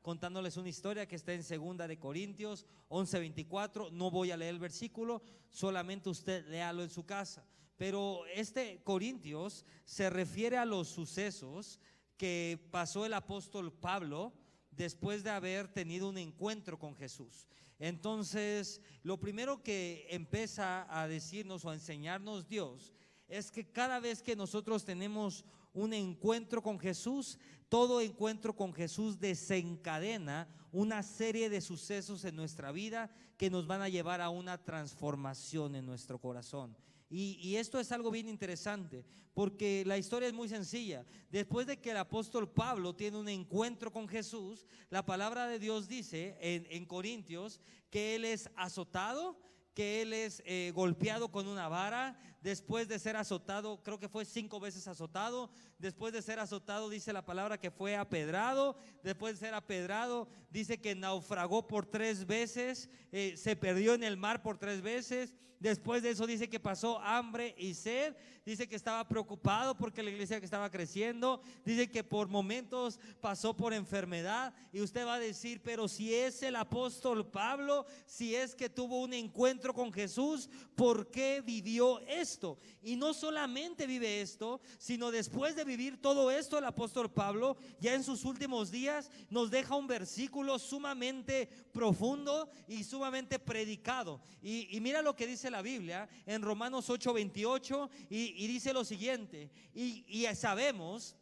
contándoles una historia que está en 2 Corintios 11:24. No voy a leer el versículo, solamente usted léalo en su casa. Pero este Corintios se refiere a los sucesos que pasó el apóstol Pablo después de haber tenido un encuentro con Jesús. Entonces, lo primero que empieza a decirnos o a enseñarnos Dios es que cada vez que nosotros tenemos un encuentro con Jesús, todo encuentro con Jesús desencadena una serie de sucesos en nuestra vida que nos van a llevar a una transformación en nuestro corazón. Y esto es algo bien interesante, porque la historia es muy sencilla. Después de que el apóstol Pablo tiene un encuentro con Jesús, la palabra de Dios dice en Corintios que él es azotado, que él es golpeado con una vara. Después de ser azotado, creo que fue 5 veces azotado. Después de ser azotado, dice la palabra que fue apedrado. Después de ser apedrado, dice que naufragó por 3 veces, se perdió en el mar por 3 veces. Después de eso dice que pasó hambre y sed. Dice que estaba preocupado porque la iglesia que estaba creciendo. Dice que por momentos pasó por enfermedad. Y usted va a decir, pero si es el apóstol Pablo, si es que tuvo un encuentro con Jesús, ¿por qué vivió esto? Y no solamente vive esto, sino después de vivir todo esto, el apóstol Pablo ya en sus últimos días nos deja un versículo sumamente profundo y sumamente predicado. Y mira lo que dice la Biblia en Romanos 8:28, y dice lo siguiente, y sabemos,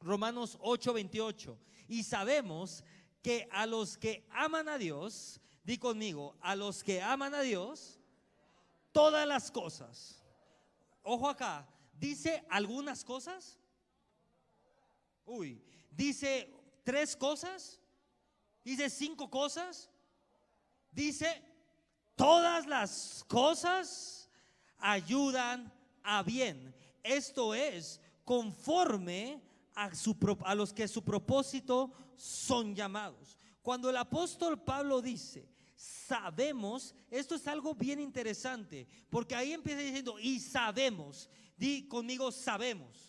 Romanos 8:28, y sabemos que a los que aman a Dios, di conmigo, a los que aman a Dios, todas las cosas, ojo acá, dice algunas cosas, dice 3 cosas, dice 5 cosas, dice todas las cosas ayudan a bien. Esto es conforme a los que su propósito son llamados. Cuando el apóstol Pablo dice sabemos, esto es algo bien interesante, porque ahí empieza diciendo y sabemos. Di conmigo, sabemos.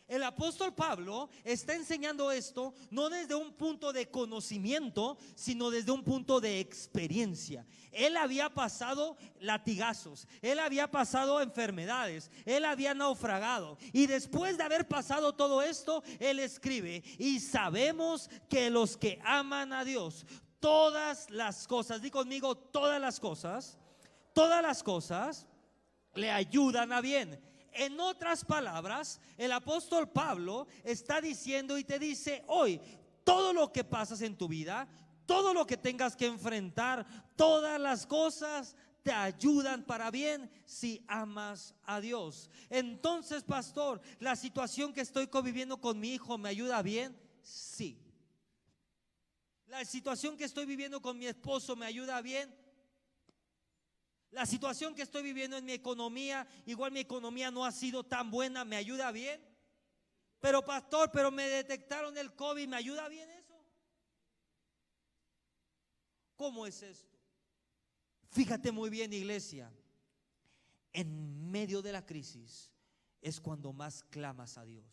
El apóstol Pablo está enseñando esto no desde un punto de conocimiento, sino desde un punto de experiencia. Él había pasado latigazos, él había pasado enfermedades, él había naufragado, y después de haber pasado todo esto, él escribe: y sabemos que los que aman a Dios, todas las cosas, di conmigo, todas las cosas le ayudan a bien. En otras palabras, el apóstol Pablo está diciendo y te dice hoy, todo lo que pasas en tu vida, todo lo que tengas que enfrentar, todas las cosas te ayudan para bien si amas a Dios. Entonces, pastor, ¿la situación que estoy conviviendo con mi hijo me ayuda bien? Sí. ¿La situación que estoy viviendo con mi esposo me ayuda bien? La situación que estoy viviendo en mi economía, igual mi economía no ha sido tan buena, ¿me ayuda bien? Pero pastor, pero me detectaron el COVID, ¿me ayuda bien eso? ¿Cómo es esto? Fíjate muy bien, iglesia, en medio de la crisis es cuando más clamas a Dios.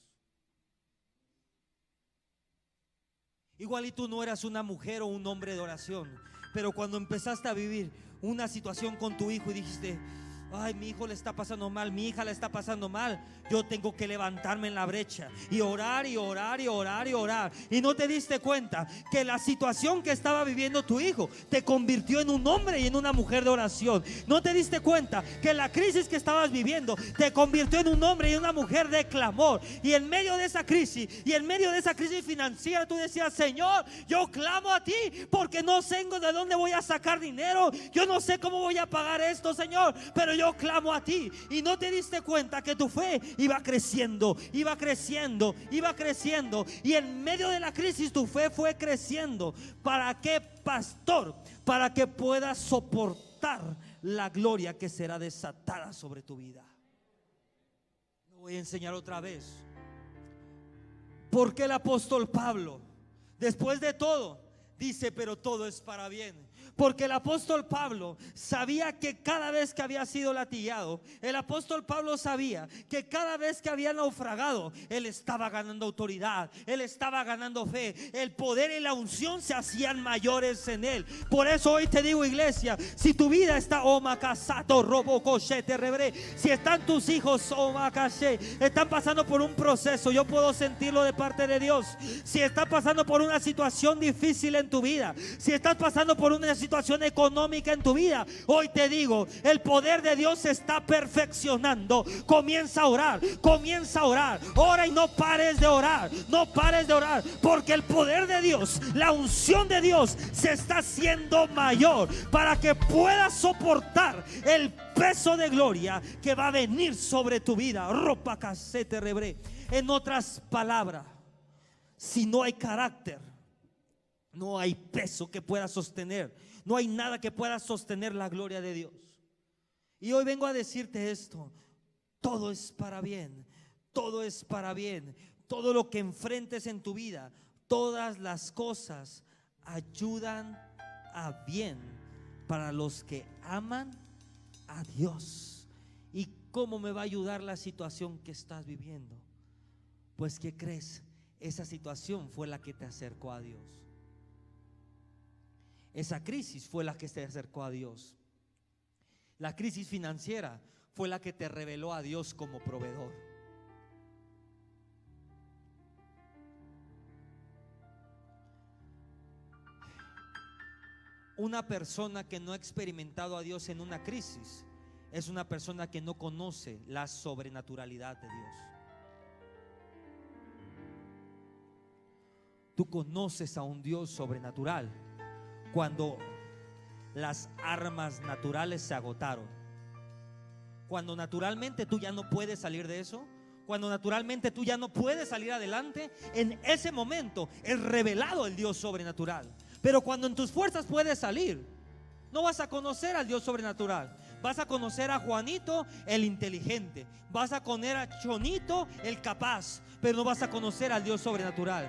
Igual y tú no eras una mujer o un hombre de oración, pero cuando empezaste a vivir una situación con tu hijo y dijiste: ay, mi hijo le está pasando mal, mi hija le está pasando mal, yo tengo que levantarme en la brecha y orar y orar y orar y orar. Y no te diste cuenta que la situación que estaba viviendo tu hijo te convirtió en un hombre y en una mujer de oración. No te diste cuenta que la crisis que estabas viviendo te convirtió en un hombre y una mujer de clamor. Y en medio de esa crisis, y en medio de esa crisis financiera, tú decías: Señor, yo clamo a ti porque no sé de dónde voy a sacar dinero, yo no sé cómo voy a pagar esto, Señor, pero yo clamo a ti. Y no te diste cuenta que tu fe iba creciendo, iba creciendo, iba creciendo, y en medio de la crisis tu fe fue creciendo. ¿Para qué, pastor? Para que puedas soportar la gloria que será desatada sobre tu vida. Lo voy a enseñar otra vez. Porque el apóstol Pablo, después de todo, dice: pero todo es para bien. Porque el apóstol Pablo sabía que cada vez que había sido latigado, el apóstol Pablo sabía que cada vez que había naufragado, él estaba ganando autoridad, él estaba ganando fe, el poder y la unción se hacían mayores en él. Por eso hoy te digo, iglesia, si tu vida está si están tus hijos están pasando por un proceso, yo puedo sentirlo de parte de Dios. Si estás pasando por una situación difícil en tu vida, si estás pasando por una situación económica en tu vida, hoy te digo, el poder de Dios se está perfeccionando. Comienza a orar, ora y no pares de orar, porque el poder de Dios, la unción de Dios se está haciendo mayor para que puedas soportar el peso de gloria que va a venir sobre tu vida. Ropa casete rebre. En otras palabras, si no hay carácter, no hay peso que pueda sostener, no hay nada que pueda sostener la gloria de Dios. Y hoy vengo a decirte esto: todo es para bien, todo es para bien. Todo lo que enfrentes en tu vida, todas las cosas ayudan a bien para los que aman a Dios. ¿Y cómo me va a ayudar la situación que estás viviendo? Pues, ¿qué crees? Esa situación fue la que te acercó a Dios. Esa crisis fue la que te acercó a Dios. La crisis financiera fue la que te reveló a Dios como proveedor. Una persona que no ha experimentado a Dios en una crisis es una persona que no conoce la sobrenaturalidad de Dios. Tú conoces a un Dios sobrenatural cuando las armas naturales se agotaron, cuando naturalmente tú ya no puedes salir de eso, cuando naturalmente tú ya no puedes salir adelante. En ese momento es revelado el Dios sobrenatural. Pero cuando en tus fuerzas puedes salir, no vas a conocer al Dios sobrenatural. Vas a conocer a Juanito el inteligente, vas a conocer a Chonito el capaz, pero no vas a conocer al Dios sobrenatural.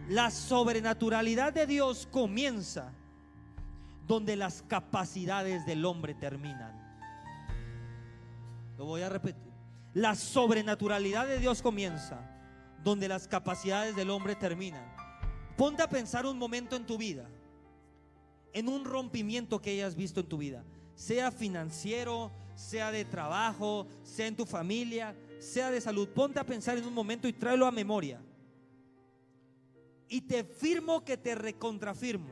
La sobrenaturalidad de Dios comienza donde las capacidades del hombre terminan. Lo voy a repetir. La sobrenaturalidad de Dios comienza donde las capacidades del hombre terminan. Ponte a pensar un momento en tu vida, en un rompimiento que hayas visto en tu vida, sea financiero, sea de trabajo, sea en tu familia, sea de salud. Ponte a pensar en un momento y tráelo a memoria. Y te firmo que te recontrafirmo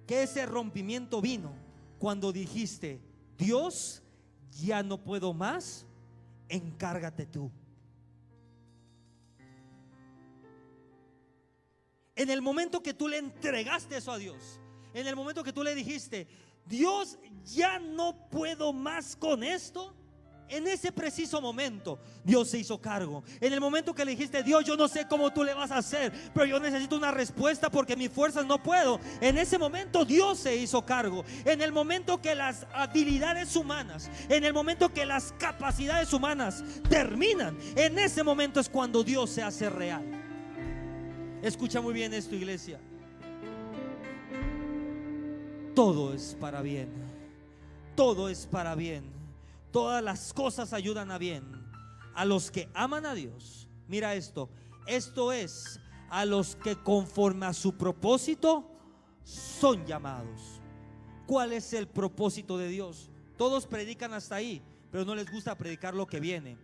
que ese rompimiento vino cuando dijiste: Dios, ya no puedo más, encárgate tú. En el momento que tú le entregaste eso a Dios, en el momento que tú le dijiste: Dios, ya no puedo más con esto, en ese preciso momento Dios se hizo cargo. En el momento que le dijiste: Dios, yo no sé cómo tú le vas a hacer, pero yo necesito una respuesta porque mis fuerzas no puedo, en ese momento Dios se hizo cargo. En el momento que las habilidades humanas, en el momento que las capacidades humanas terminan, en ese momento es cuando Dios se hace real. Escucha muy bien esto, iglesia. Todo es para bien. Todo es para bien. Todas las cosas ayudan a bien a los que aman a Dios. Mira esto. Esto es a los que conforme a su propósito son llamados. ¿Cuál es el propósito de Dios? Todos predican hasta ahí, pero no les gusta predicar lo que viene.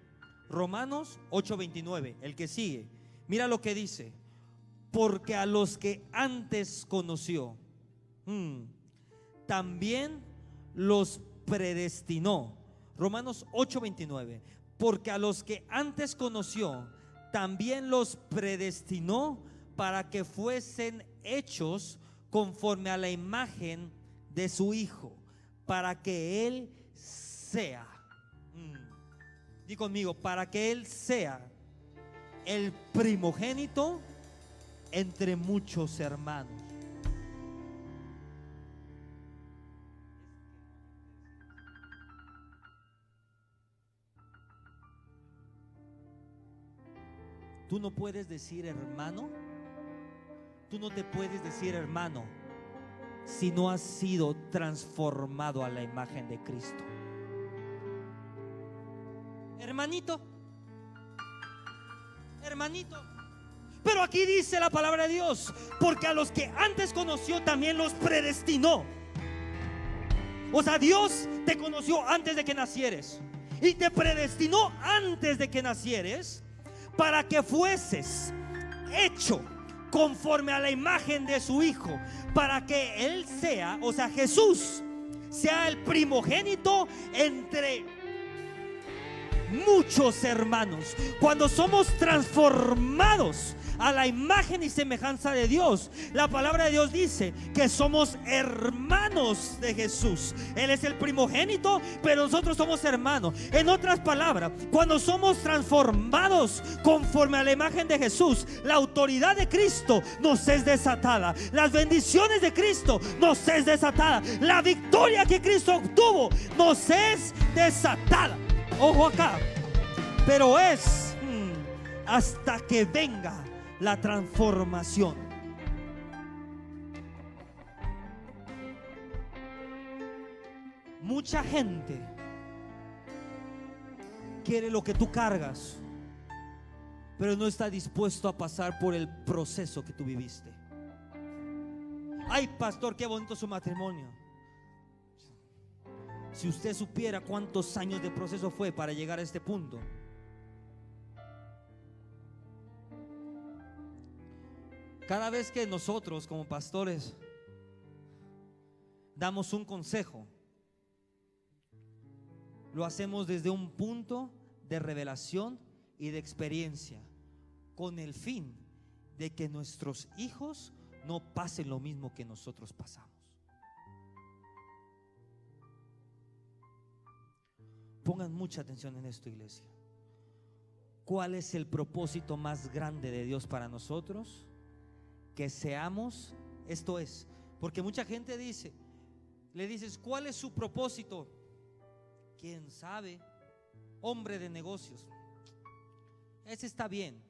Romanos 8:29, el que sigue. Mira lo que dice: porque a los que antes conoció, también los predestinó. Romanos 8:29. Porque a los que antes conoció, también los predestinó para que fuesen hechos conforme a la imagen de su Hijo, para que Él sea, di conmigo, para que Él sea el primogénito entre muchos hermanos. Tú no puedes decir hermano, tú no te puedes decir hermano si no has sido transformado a la imagen de Cristo. Hermanito, pero aquí dice la palabra de Dios: porque a los que antes conoció también los predestinó. O sea, Dios te conoció antes de que nacieres y te predestinó antes de que nacieres para que fueses hecho conforme a la imagen de su Hijo, para que Él sea, o sea, Jesús sea el primogénito entre muchos hermanos. Cuando somos transformados a la imagen y semejanza de Dios, la palabra de Dios dice que somos hermanos de Jesús. Él es el primogénito, pero nosotros somos hermanos. En otras palabras, cuando somos transformados conforme a la imagen de Jesús, la autoridad de Cristo nos es desatada, las bendiciones de Cristo nos es desatada, la victoria que Cristo obtuvo nos es desatada. Ojo acá, pero es hasta que venga la transformación. Mucha gente quiere lo que tú cargas, pero no está dispuesto a pasar por el proceso que tú viviste. Ay, pastor, qué bonito su matrimonio. Si usted supiera cuántos años de proceso fue para llegar a este punto. Cada vez que nosotros como pastores damos un consejo, lo hacemos desde un punto de revelación y de experiencia, con el fin de que nuestros hijos no pasen lo mismo que nosotros pasamos. Pongan mucha atención en esto, iglesia. ¿Cuál es el propósito más grande de Dios para nosotros? Que seamos, esto es, porque mucha gente dice, le dices, ¿cuál es su propósito? ¿Quién sabe? Hombre de negocios. Ese está bien.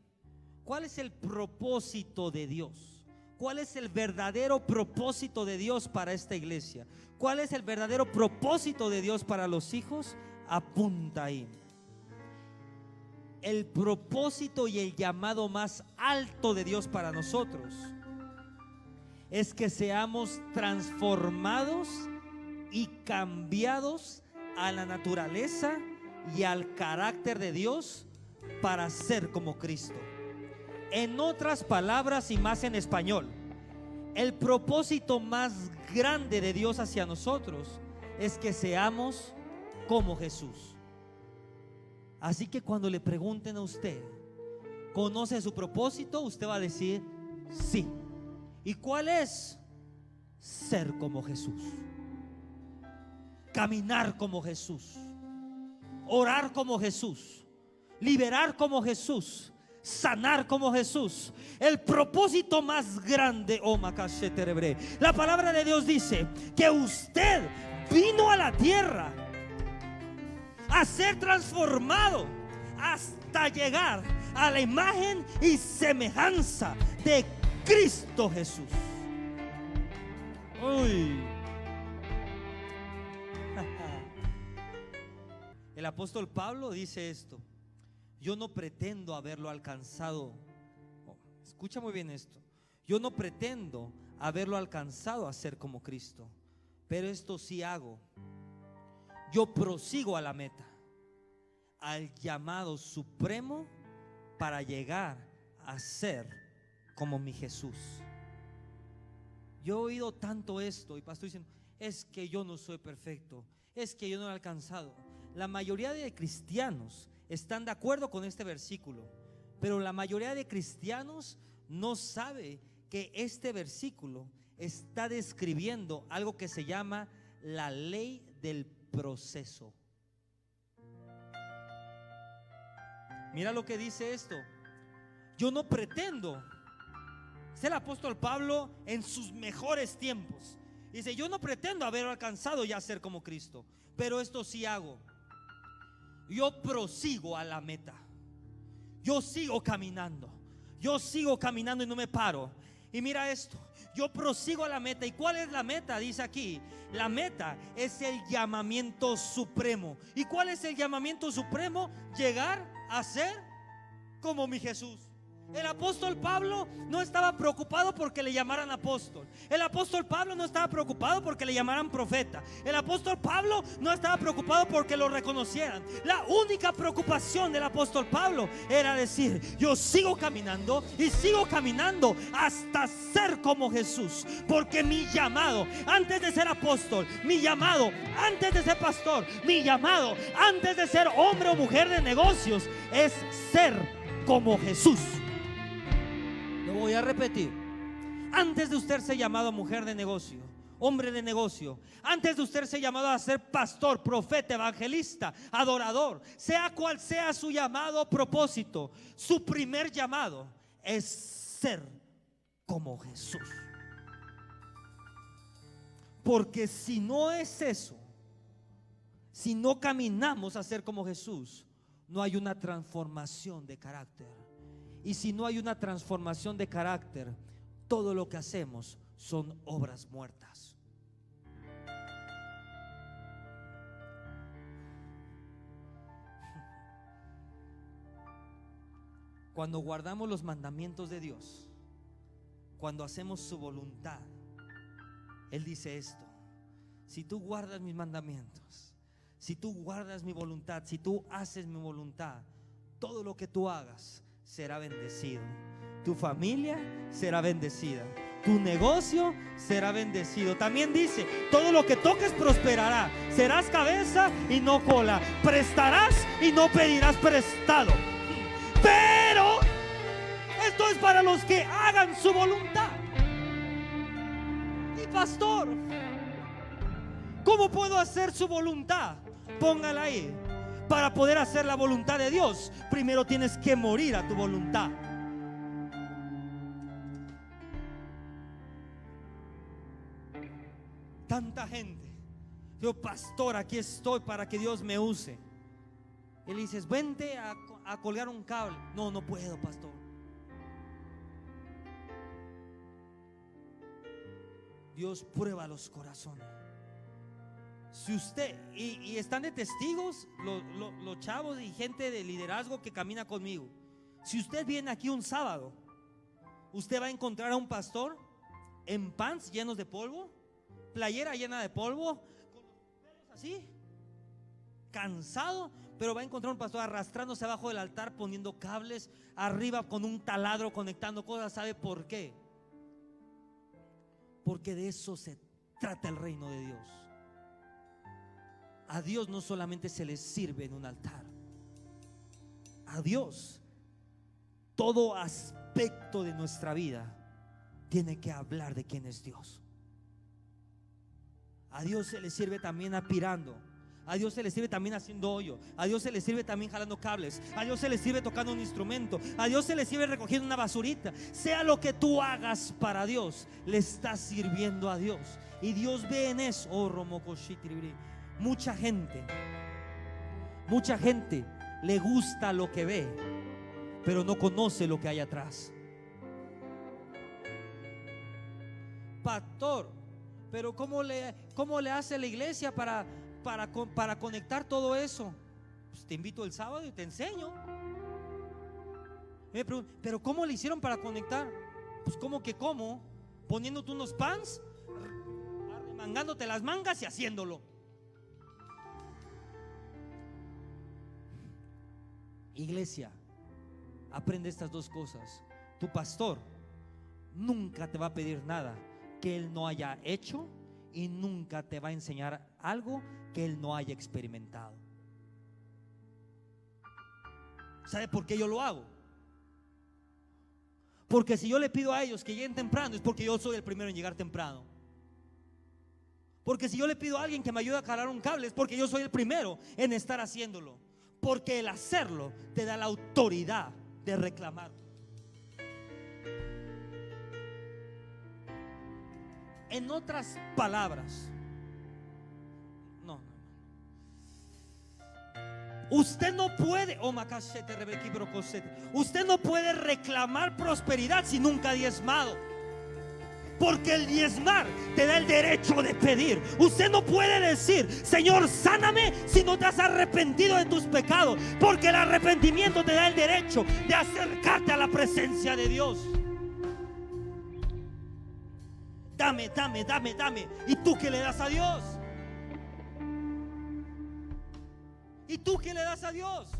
¿Cuál es el propósito de Dios? ¿Cuál es el verdadero propósito de Dios para esta iglesia? ¿Cuál es el verdadero propósito de Dios para los hijos? Apunta ahí. El propósito y el llamado más alto de Dios para nosotros es que seamos transformados y cambiados a la naturaleza y al carácter de Dios para ser como Cristo. En otras palabras y más en español, el propósito más grande de Dios hacia nosotros es que seamos como Jesús. Así que cuando le pregunten a usted, ¿conoce su propósito? Usted va a decir sí. ¿Y cuál es? Ser como Jesús, caminar como Jesús, orar como Jesús, liberar como Jesús, sanar como Jesús. El propósito más grande, la palabra de Dios dice que usted vino a la tierra a ser transformado hasta llegar a la imagen y semejanza de Cristo Jesús. Uy. El apóstol Pablo dice esto: yo no pretendo haberlo alcanzado. Escucha muy bien esto. Yo no pretendo haberlo alcanzado a ser como Cristo, pero esto sí hago: yo prosigo a la meta, al llamado supremo para llegar a ser como mi Jesús. Yo he oído tanto esto y pastor diciendo, es que yo no soy perfecto, es que yo no he alcanzado. La mayoría de cristianos están de acuerdo con este versículo, pero la mayoría de cristianos no sabe que este versículo está describiendo algo que se llama la ley del proceso. Mira lo que dice esto: yo no pretendo. Es el apóstol Pablo en sus mejores tiempos. Dice, yo no pretendo haber alcanzado ya ser como Cristo, pero esto sí hago: yo prosigo a la meta. Yo sigo caminando y no me paro. Y mira esto, yo prosigo a la meta. ¿Y cuál es la meta? Dice aquí, la meta es el llamamiento supremo. ¿Y cuál es el llamamiento supremo? Llegar a ser como mi Jesús. El apóstol Pablo no estaba preocupado porque le llamaran apóstol. El apóstol Pablo no estaba preocupado porque le llamaran profeta. El apóstol Pablo no estaba preocupado porque lo reconocieran. La única preocupación del apóstol Pablo era decir: yo sigo caminando y sigo caminando hasta ser como Jesús. Porque mi llamado antes de ser apóstol, mi llamado antes de ser pastor, mi llamado antes de ser hombre o mujer de negocios es ser como Jesús. Lo voy a repetir. Antes de usted ser llamado mujer de negocio, hombre de negocio, antes de usted ser llamado a ser pastor, profeta, evangelista, adorador, sea cual sea su llamado o propósito, su primer llamado es ser como Jesús. Porque si no es eso, si no caminamos a ser como Jesús, no hay una transformación de carácter. Y si no hay una transformación de carácter, todo lo que hacemos son obras muertas. Cuando guardamos los mandamientos de Dios, cuando hacemos su voluntad, Él dice esto: si tú guardas mis mandamientos, si tú guardas mi voluntad, si tú haces mi voluntad, todo lo que tú hagas será bendecido. Tu familia será bendecida, tu negocio será bendecido. También dice: todo lo que toques prosperará. Serás cabeza y no cola. Prestarás y no pedirás prestado. Pero esto es para los que hagan su voluntad. Y pastor, ¿cómo puedo hacer su voluntad? Póngala ahí. Para poder hacer la voluntad de Dios, primero tienes que morir a tu voluntad. Tanta gente, yo, pastor, aquí estoy para que Dios me use. Y le dices: vente a colgar un cable. No, no puedo, pastor. Dios prueba los corazones. Si usted, y están de testigos los chavos y gente de liderazgo que camina conmigo. Si usted viene aquí un sábado, usted va a encontrar a un pastor en pants llenos de polvo, playera llena de polvo, con los pelos así, cansado. Pero va a encontrar un pastor arrastrándose abajo del altar, poniendo cables, arriba con un taladro, conectando cosas. ¿Sabe por qué? Porque de eso se trata el reino de Dios. A Dios no solamente se le sirve en un altar. A Dios, todo aspecto de nuestra vida tiene que hablar de quién es Dios. A Dios se le sirve también aspirando. A Dios se le sirve también haciendo hoyo. A Dios se le sirve también jalando cables. A Dios se le sirve tocando un instrumento. A Dios se le sirve recogiendo una basurita. Sea lo que tú hagas para Dios, le estás sirviendo a Dios. Y Dios ve en eso. Oh, mucha gente le gusta lo que ve, pero no conoce lo que hay atrás. Pastor, pero ¿cómo le hace la iglesia para conectar todo eso? Pues te invito el sábado y te enseño. Me pregunto: pero ¿cómo le hicieron para conectar? Pues ¿cómo que cómo? Poniéndote unos pants, arremangándote las mangas y haciéndolo. Iglesia, aprende estas dos cosas. Tu pastor nunca te va a pedir nada que él no haya hecho, y nunca te va a enseñar algo que él no haya experimentado. ¿Sabe por qué yo lo hago? Porque si yo le pido a ellos que lleguen temprano, es porque yo soy el primero en llegar temprano. Porque si yo le pido a alguien que me ayude a jalar un cable, es porque yo soy el primero en estar haciéndolo. Porque el hacerlo te da la autoridad de reclamar. En otras palabras, usted no puede, usted no puede reclamar prosperidad si nunca ha diezmado. Porque el diezmar te da el derecho de pedir. Usted no puede decir: Señor, sáname, si no te has arrepentido de tus pecados. Porque el arrepentimiento te da el derecho de acercarte a la presencia de Dios. Dame, dame, dame, dame. ¿Y tú qué le das a Dios? ¿Y tú qué le das a Dios?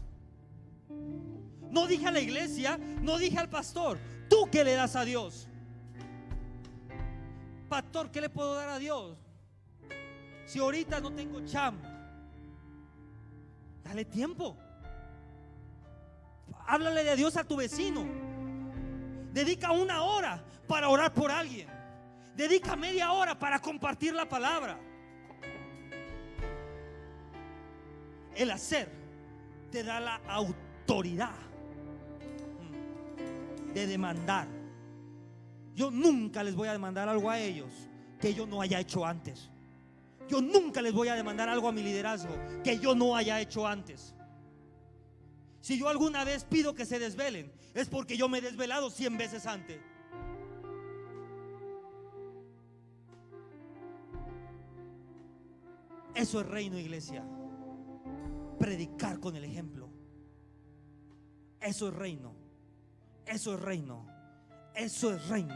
No dije a la iglesia, no dije al pastor. ¿Tú qué le das a Dios? Pastor, ¿qué le puedo dar a Dios? Si ahorita no tengo chamba, dale tiempo. Háblale de Dios a tu vecino. Dedica 1 hora para orar por alguien. Dedica media hora para compartir la palabra. El hacer te da la autoridad de demandar. Yo nunca les voy a demandar algo a ellos que yo no haya hecho antes. Yo nunca les voy a demandar algo a mi liderazgo que yo no haya hecho antes. Si yo alguna vez pido que se desvelen, es porque yo me he desvelado 100 veces antes. Eso es reino, iglesia. Predicar con el ejemplo. Eso es reino. Eso es reino. Eso es reino.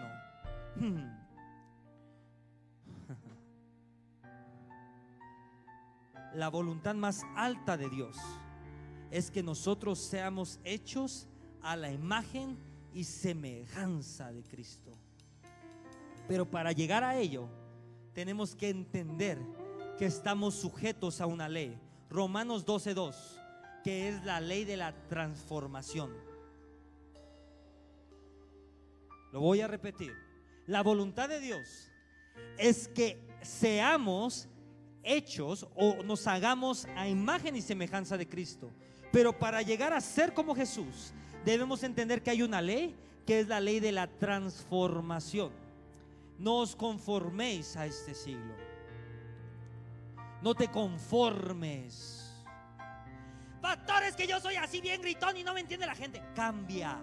La voluntad más alta de Dios es que nosotros seamos hechos a la imagen y semejanza de Cristo. Pero para llegar a ello tenemos que entender que estamos sujetos a una ley. Romanos 12:2, que es la ley de la transformación. Lo voy a repetir. La voluntad de Dios es que seamos hechos o nos hagamos a imagen y semejanza de Cristo. Pero para llegar a ser como Jesús, debemos entender que hay una ley, que es la ley de la transformación. No os conforméis a este siglo. No te conformes. Pastor, es que yo soy así bien gritón y no me entiende la gente. Cambia.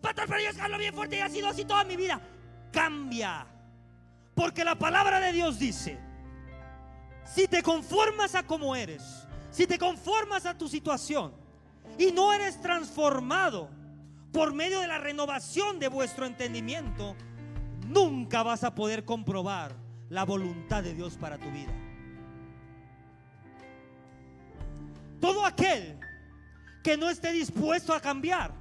Pastor, pero yo hablo bien fuerte y ha sido así toda mi vida. Cambia. Porque la palabra de Dios dice: si te conformas a como eres, si te conformas a tu situación y no eres transformado por medio de la renovación de vuestro entendimiento, nunca vas a poder comprobar la voluntad de Dios para tu vida. Todo aquel que no esté dispuesto a cambiar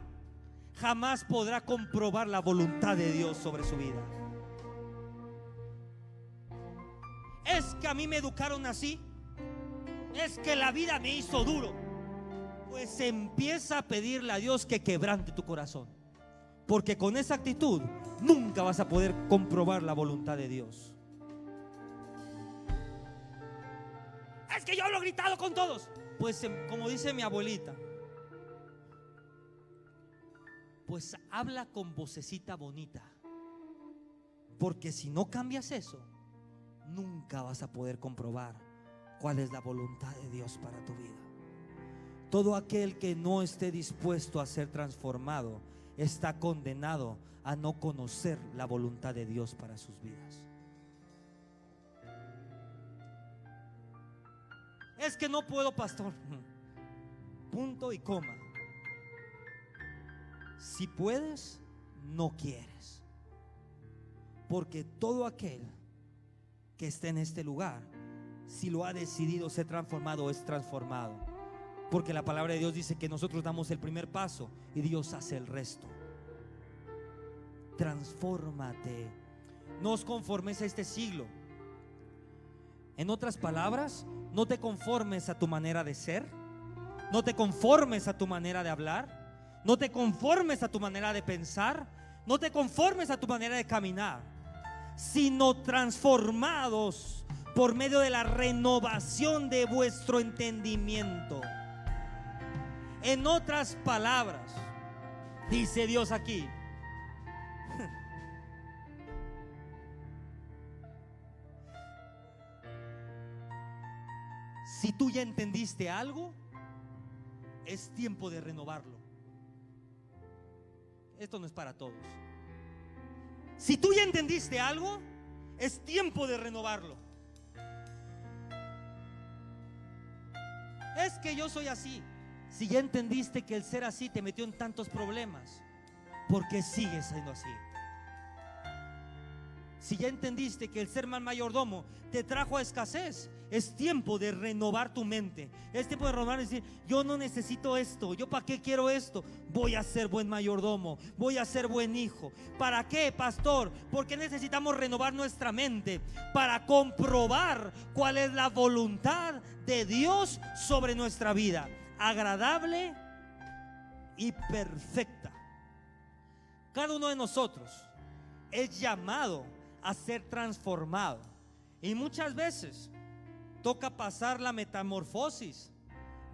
jamás podrá comprobar la voluntad de Dios sobre su vida. Es que a mí me educaron así, es que la vida me hizo duro. Pues empieza a pedirle a Dios que quebrante tu corazón, porque con esa actitud nunca vas a poder comprobar la voluntad de Dios. Es que yo hablo gritado con todos. Pues como dice mi abuelita, pues habla con vocecita bonita, porque si no cambias eso, nunca vas a poder comprobar cuál es la voluntad de Dios para tu vida. Todo aquel que no esté dispuesto a ser transformado está condenado a no conocer la voluntad de Dios para sus vidas. Es que no puedo, pastor. Punto y coma. Si puedes, no quieres. Porque todo aquel que esté en este lugar, si lo ha decidido ser transformado, es transformado. Porque la palabra de Dios dice que nosotros damos el primer paso y Dios hace el resto. Transfórmate. No os conformes a este siglo. En otras palabras, no te conformes a tu manera de ser, no te conformes a tu manera de hablar, no te conformes a tu manera de pensar, no te conformes a tu manera de caminar, sino transformados por medio de la renovación de vuestro entendimiento. En otras palabras, dice Dios aquí: si tú ya entendiste algo, es tiempo de renovarlo. esto no es para todos. Si tú ya entendiste algo, es tiempo de renovarlo. Es que yo soy así. Si ya entendiste que el ser así te metió en tantos problemas, ¿por qué sigues siendo así? Si ya entendiste que el ser mal mayordomo te trajo a escasez, es tiempo de renovar tu mente. Es tiempo de renovar y decir: yo no necesito esto, yo para qué quiero esto. Voy a ser buen mayordomo, voy a ser buen hijo. ¿Para qué, pastor? Porque necesitamos renovar nuestra mente para comprobar cuál es la voluntad de Dios sobre nuestra vida, agradable y perfecta. Cada uno de nosotros es llamado a ser transformado, y muchas veces toca pasar la metamorfosis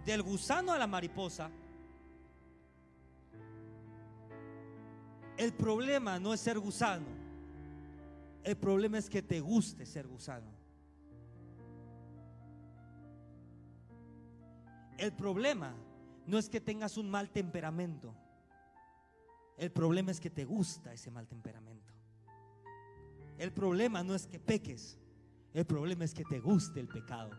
del gusano a la mariposa. El problema no es ser gusano, el problema es que te guste ser gusano. El problema no es que tengas un mal temperamento, el problema es que te gusta ese mal temperamento. El problema no es que peques, el problema es que te guste el pecado.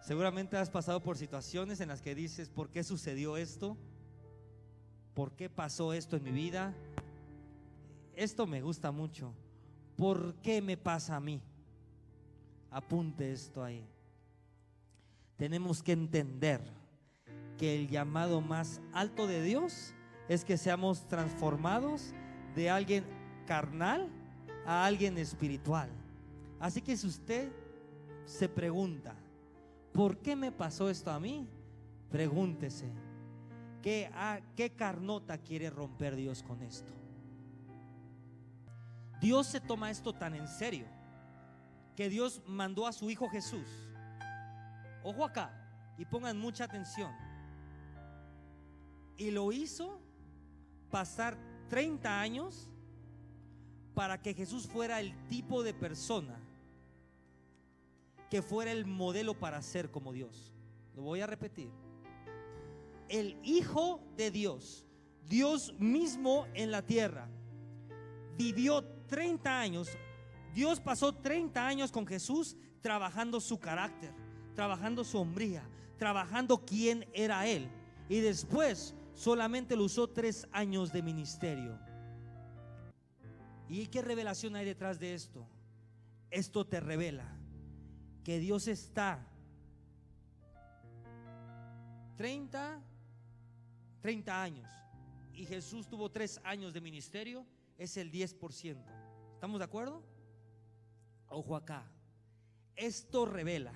Seguramente has pasado por situaciones en las que dices: ¿por qué sucedió esto? ¿Por qué pasó esto en mi vida? Esto me gusta mucho. ¿Por qué me pasa a mí? Apunte esto ahí. Tenemos que entender que el llamado más alto de Dios es que seamos transformados de alguien carnal a alguien espiritual. Así que si usted se pregunta: ¿por qué me pasó esto a mí? Pregúntese: ¿qué carnota quiere romper Dios con esto? Dios se toma esto tan en serio que Dios mandó a su Hijo Jesús. Ojo acá y pongan mucha atención. Y lo hizo pasar 30 años para que Jesús fuera el tipo de persona que fuera el modelo para ser como Dios. Lo voy a repetir: el Hijo de Dios, Dios mismo en la tierra, vivió 30 años. Dios pasó 30 años con Jesús trabajando su carácter, trabajando su hombría, trabajando quién era Él. Y después solamente lo usó 3 años de ministerio. ¿Y qué revelación hay detrás de esto? Esto te revela que Dios está 30 años y Jesús tuvo 3 años de ministerio, es el 10%. ¿Estamos de acuerdo? Ojo acá. Esto revela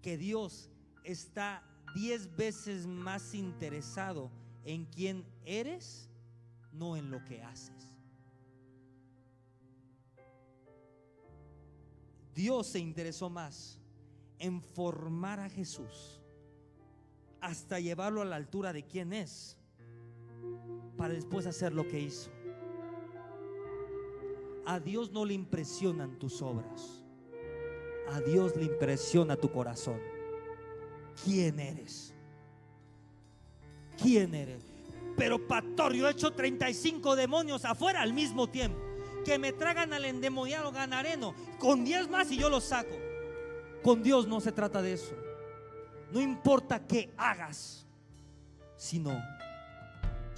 que Dios está 10 veces más interesado en quién eres, no en lo que haces. Dios se interesó más en formar a Jesús hasta llevarlo a la altura de quién es, para después hacer lo que hizo. A Dios no le impresionan tus obras, a Dios le impresiona tu corazón. ¿Quién eres? ¿Quién eres? Pero pastor, yo he hecho 35 demonios afuera al mismo tiempo, que me tragan al endemoniado ganareno con 10 más y yo los saco. Con Dios no se trata de eso. No importa qué hagas, sino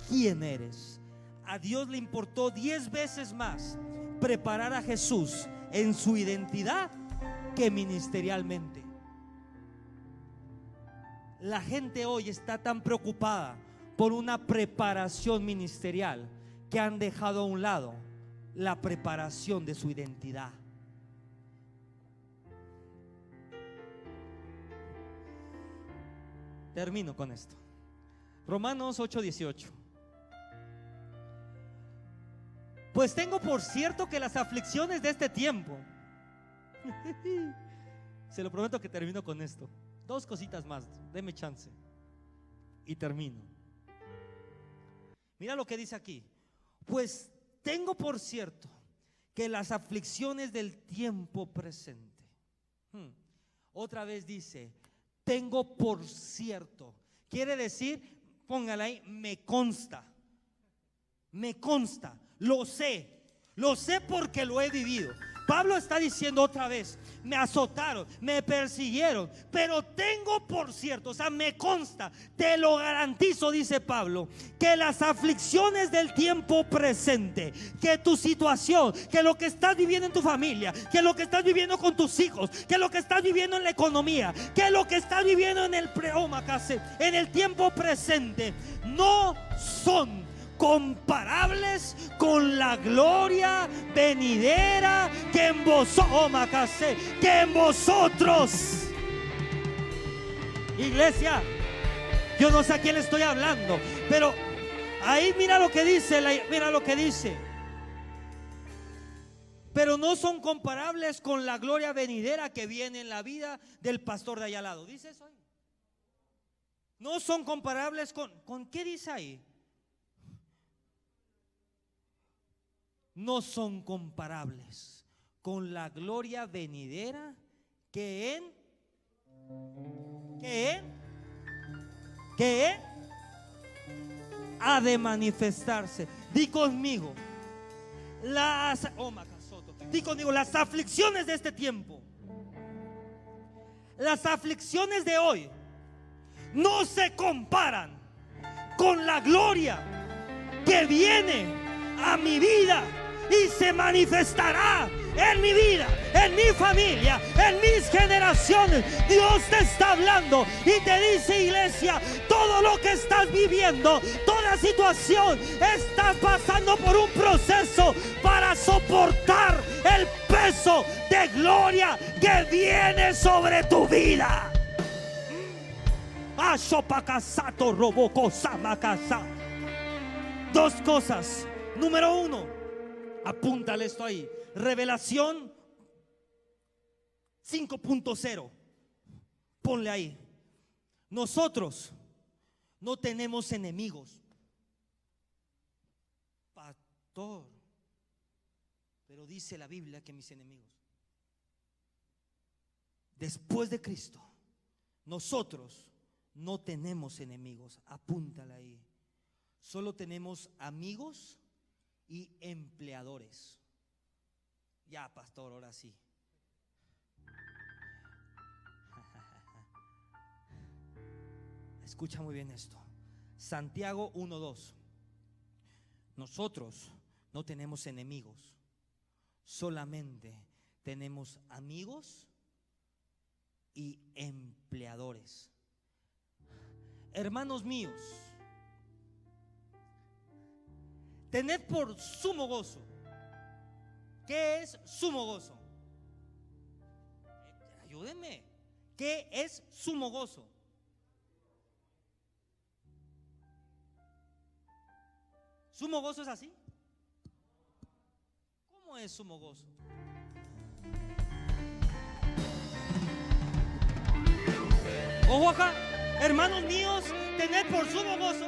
quién eres. A Dios le importó 10 veces más preparar a Jesús en su identidad que ministerialmente. La gente hoy está tan preocupada por una preparación ministerial que han dejado a un lado la preparación de su identidad. Termino con esto. Romanos 8:18. Pues tengo por cierto que las aflicciones de este tiempo se lo prometo que termino con esto. 2 cositas más, deme chance y termino. Mira lo que dice aquí. Pues tengo por cierto que las aflicciones del tiempo presente. Otra vez dice: tengo por cierto. Quiere decir, Póngala ahí, me consta. Me consta, lo sé porque lo he vivido. Pablo está diciendo otra vez, me azotaron, me persiguieron, pero tengo por cierto, o sea, me consta, te lo garantizo, dice Pablo, que las aflicciones del tiempo presente, que tu situación, que lo que estás viviendo en tu familia, que lo que estás viviendo con tus hijos, que lo que estás viviendo en la economía, que lo que estás viviendo en el tiempo presente, no son comparables con la gloria venidera que en vosotros. Iglesia, yo no sé a quién le estoy hablando, pero ahí mira lo que dice, mira lo que dice. Pero no son comparables con la gloria venidera que viene en la vida del pastor de allá al lado. ¿Dice eso ahí? No son comparables ¿con qué dice ahí? No son comparables con la gloria venidera que ha de manifestarse. Di conmigo, las aflicciones de este tiempo, las aflicciones de hoy no se comparan con la gloria que viene a mi vida y se manifestará en mi vida, en mi familia, en mis generaciones. Dios te está hablando y te dice, iglesia, todo lo que estás viviendo, toda situación, estás pasando por un proceso para soportar el peso de gloria que viene sobre tu vida. Dos cosas. Número uno, apúntale esto ahí, Revelación 5.0. Ponle ahí. Nosotros no tenemos enemigos. Pastor, pero dice la Biblia que mis enemigos, después de Cristo, nosotros no tenemos enemigos. Apúntale ahí. Solo tenemos amigos y empleadores. Ya, pastor, ahora sí. Escucha muy bien esto. Santiago 1:2. Nosotros no tenemos enemigos, solamente tenemos amigos y empleadores. Hermanos míos, tened por sumo gozo. ¿Qué es sumo gozo? Ayúdenme. ¿Qué es sumo gozo? ¿Sumo gozo es así? ¿Cómo es sumo gozo? Ojo acá, hermanos míos, tened por sumo gozo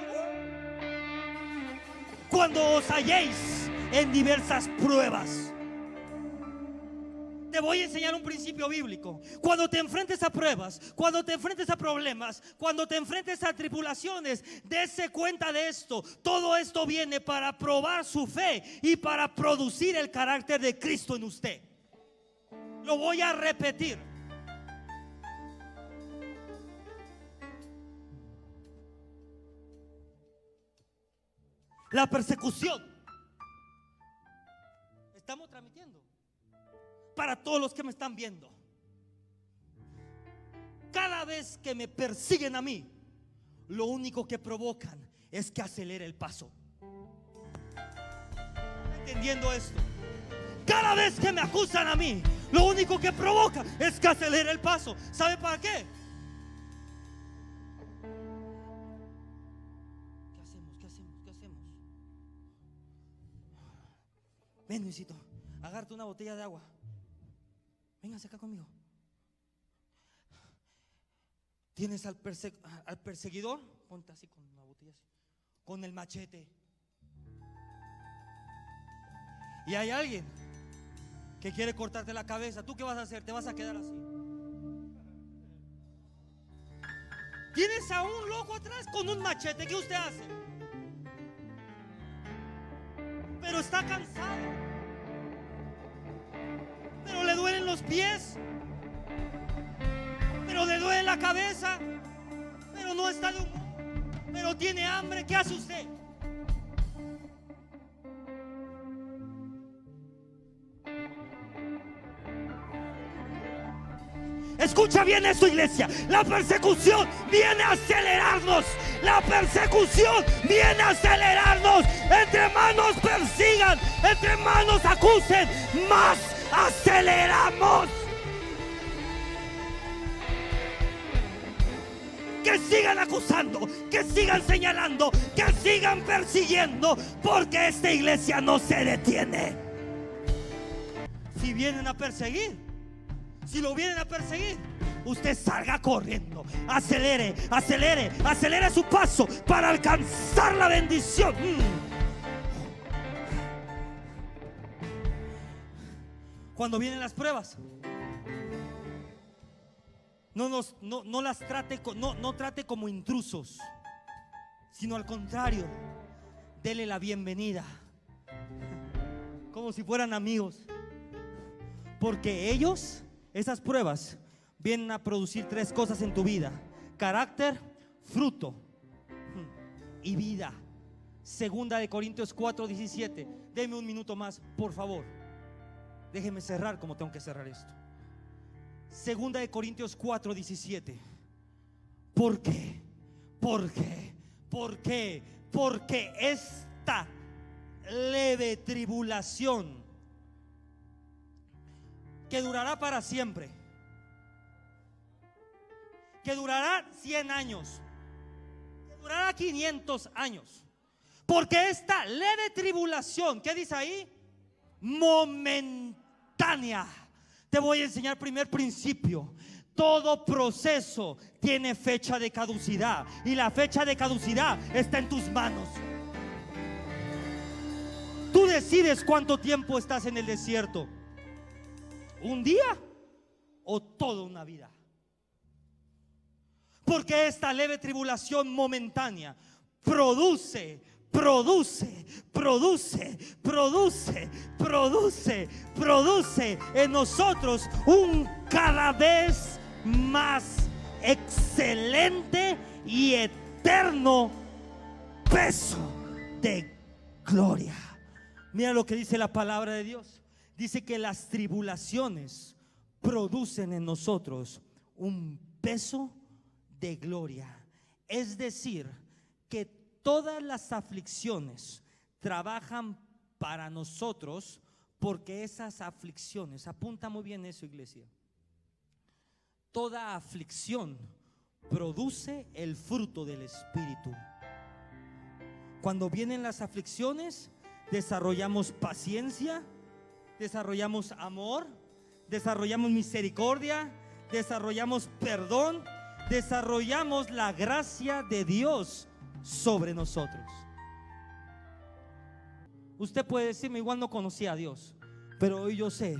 cuando os halléis en diversas pruebas. Te voy a enseñar un principio bíblico. Cuando te enfrentes a pruebas, cuando te enfrentes a problemas, cuando te enfrentes a tribulaciones, dése cuenta de esto. Todo esto viene para probar su fe y para producir el carácter de Cristo en usted. Lo voy a repetir. La persecución. Estamos transmitiendo para todos los que me están viendo. Cada vez que me persiguen a mí, lo único que provocan es que acelere el paso. ¿Entendiendo esto? Cada vez que me acusan a mí, lo único que provoca es que acelere el paso. ¿Sabe para qué? ¿Qué hacemos? Ven, Luisito, agárrate una botella de agua. Véngase acá conmigo. Tienes al perseguidor, ponte así con una botella así, con el machete. Y hay alguien que quiere cortarte la cabeza. ¿Tú qué vas a hacer? Te vas a quedar así. Tienes a un loco atrás con un machete. ¿Qué usted hace? Pero está cansado, pero le duelen los pies, pero le duele la cabeza, pero no está de humor, pero tiene hambre. ¿Qué hace usted? Escucha bien esto, iglesia. La persecución viene a acelerarnos. La persecución viene a acelerarnos. Entre más nos persigan, entre más nos acusen, más aceleramos. Que sigan acusando, que sigan señalando, que sigan persiguiendo, porque esta iglesia no se detiene. Si vienen a perseguir, si lo vienen a perseguir, usted salga corriendo, acelere, acelere, acelere su paso para alcanzar la bendición. Cuando vienen las pruebas, no las trate, no trate como intrusos, sino al contrario, dele la bienvenida, como si fueran amigos, porque ellos, esas pruebas, vienen a producir tres cosas en tu vida: carácter, fruto y vida. Segunda de Corintios 4:17. Deme un minuto más, por favor. Déjeme cerrar como tengo que cerrar esto. Segunda de Corintios 4:17. ¿Por qué? ¿Por qué? ¿Por qué? Porque esta leve tribulación, que durará para siempre, que durará 100 años, que durará 500 años, porque esta leve tribulación, ¿qué dice ahí? Momentánea. Te voy a enseñar primer principio. Todo proceso tiene fecha de caducidad, y la fecha de caducidad está en tus manos. Tú decides cuánto tiempo estás en el desierto: un día o toda una vida. Porque esta leve tribulación momentánea produce en nosotros un cada vez más excelente y eterno peso de gloria. Mira lo que dice la palabra de Dios. Dice que las tribulaciones producen en nosotros un peso de gloria. Es decir, que todas las aflicciones trabajan para nosotros, porque esas aflicciones, apunta muy bien eso, iglesia, toda aflicción produce el fruto del Espíritu. Cuando vienen las aflicciones, desarrollamos paciencia, desarrollamos amor, desarrollamos misericordia, desarrollamos perdón, desarrollamos la gracia de Dios sobre nosotros. Usted puede decirme: igual no conocía a Dios, pero hoy yo sé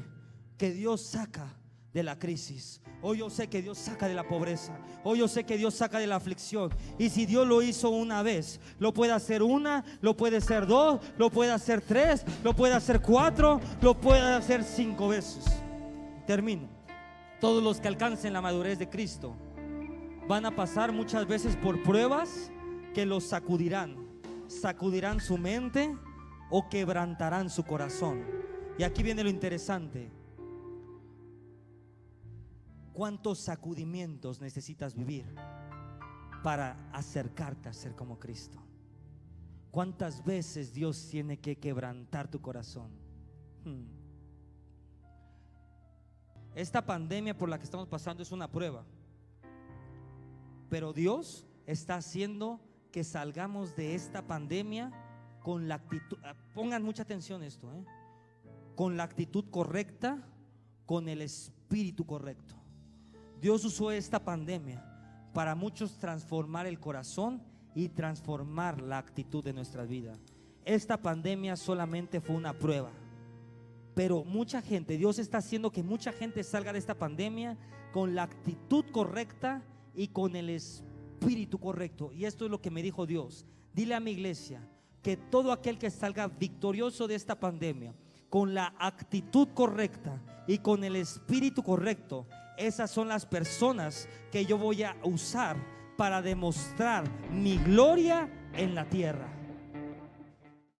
que Dios saca de la crisis. Hoy yo sé que Dios saca de la pobreza. Hoy yo sé que Dios saca de la aflicción. Y si Dios lo hizo una vez, lo puede hacer una, lo puede hacer dos, lo puede hacer tres, lo puede hacer cuatro, lo puede hacer 5 veces. Termino. Todos los que alcancen la madurez de Cristo van a pasar muchas veces por pruebas que los sacudirán su mente o quebrantarán su corazón. Y aquí viene lo interesante: ¿cuántos sacudimientos necesitas vivir para acercarte a ser como Cristo? ¿Cuántas veces Dios tiene que quebrantar tu corazón? Esta pandemia por la que estamos pasando es una prueba, pero Dios está haciendo que salgamos de esta pandemia con la actitud, pongan mucha atención a esto, con la actitud correcta, con el espíritu correcto. Dios usó esta pandemia para muchos transformar el corazón y transformar la actitud de nuestra vida. Esta pandemia solamente fue una prueba, pero mucha gente, Dios está haciendo que mucha gente salga de esta pandemia con la actitud correcta y con el espíritu espíritu correcto. Y esto es lo que me dijo Dios: dile a mi iglesia que todo aquel que salga victorioso de esta pandemia con la actitud correcta y con el espíritu correcto, esas son las personas que yo voy a usar para demostrar mi gloria en la tierra.